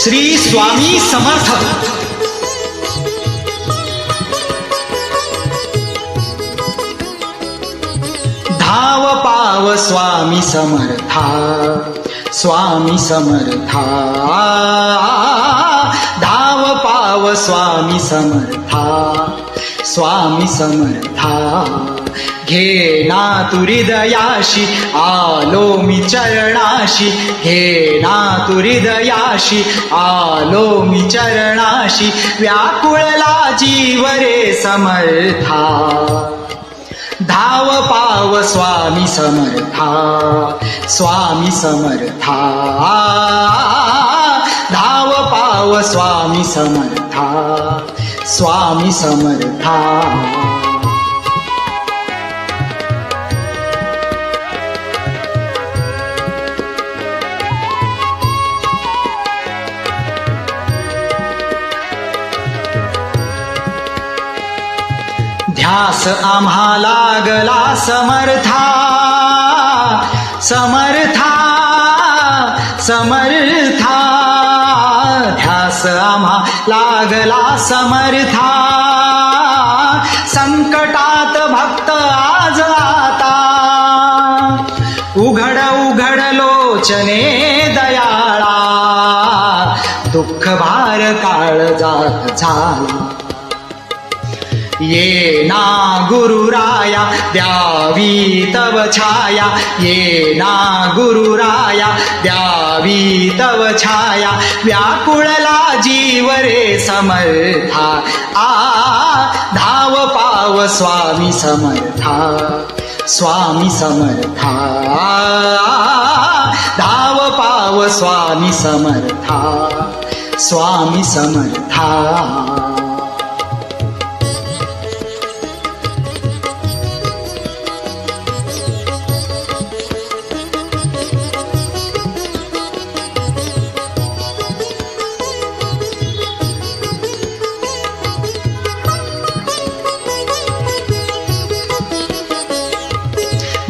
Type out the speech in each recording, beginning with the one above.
श्री स्वामी समर्थ. धाव पाव स्वामी समर्था, स्वामी समर्था. धाव पाव स्वामी समर्था, स्वामी समर्था. घे ना तू हृदयाशी, आलो मी चरणाशी. घे ना तू हृदयाशी, आलो मी चरणाशी. व्याकुळला जीव रे समर्था, धाव पाव स्वामी समर्था, स्वामी समर्था. धाव पाव स्वामी समर्था, स्वामी समर्था. ध्यास आम्हा लागला समर्था, समर्था, समर्था. ध्यास आम्हा लागला समर्था. संकटात भक्त आज आता, उघड उघड लोचने दयाळा. दुःख भार काळजात झाला. ये ना गुरुराया, द्यावी तव छाया. ये ना गुरुराया, द्यावी तव छाया. व्याकुळला जीव रे समर्था, धाव पाव स्वामी समर्था, स्वामी समर्था. धाव पाव स्वामी समर्था, स्वामी समर्था.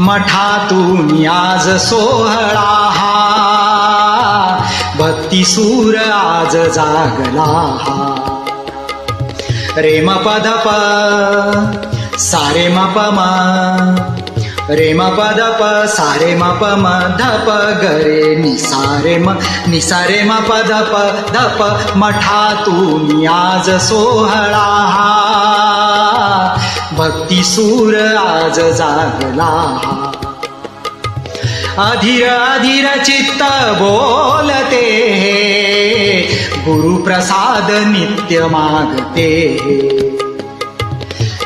मठातून आज सोहळा हा, भक्ती सूर आज जागला हा. रे म पद प सारे म प म, रे म पद प सारे म प म ध प ग रे नि सारे म, नि सारे म पद प ध प. मठातून आज सोहळा हा, भक्ती सूर आज जागला. अधीर अधीर चित्त बोलते, गुरु प्रसाद नित्य मागते.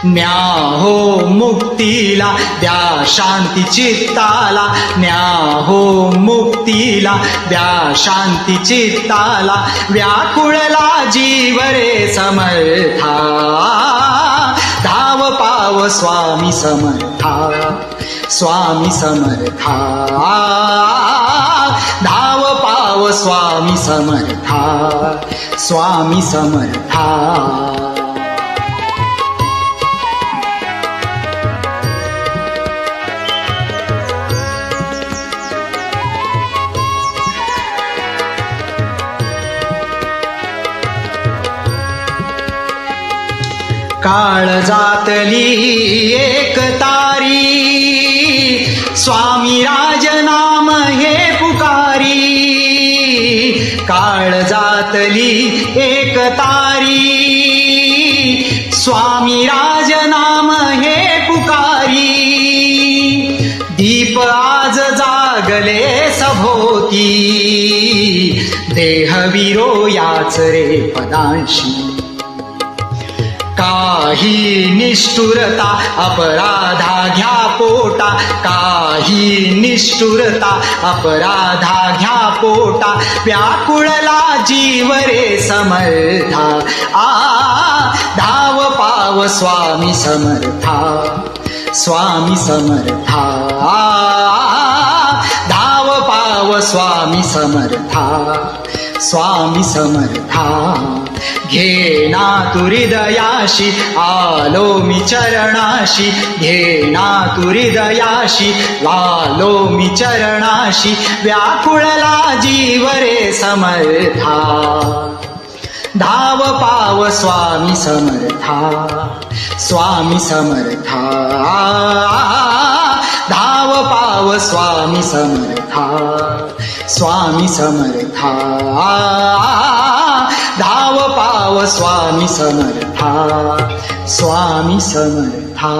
न्या हो मुक्तीला, द्या शांती चित्ताला. न्या हो मुक्तीला, द्या शांती चित्ताला. व्याकुळला जीव रे समर्था, धाव पाव स्वामी समर्था, स्वामी समर्था. धाव पाव स्वामी समर्था, स्वामी समर्था. काळजातली एक तारी, स्वामी राज नाम हे पुकारी. काळजातली एक तारी, स्वामी राज नाम हे पुकारी. दीप आज जागले सभोती, देह विरो याच रे पदांशी. काही निष्ठुरता अपराधा घ्या पोटा, काही निष्ठुरता अपराधा घ्या पोटा. व्याकुळला जीव रे समर्था, धाव पाव स्वामी समर्था, स्वामी समर्था. धाव पाव स्वामी समर्था, स्वामी समर्था. घे ना तू हृदयाशी आलो मी चरणाशी, घे ना तू हृदयाशी आलो मी चरणाशी. व्याकुळला जीव रे समर्था, धाव पाव स्वामी समर्था, स्वामी समर्था. धाव पाव स्वामी समर्था, स्वामी समर्था. धाव पाव स्वामी समर्था, स्वामी समर्था.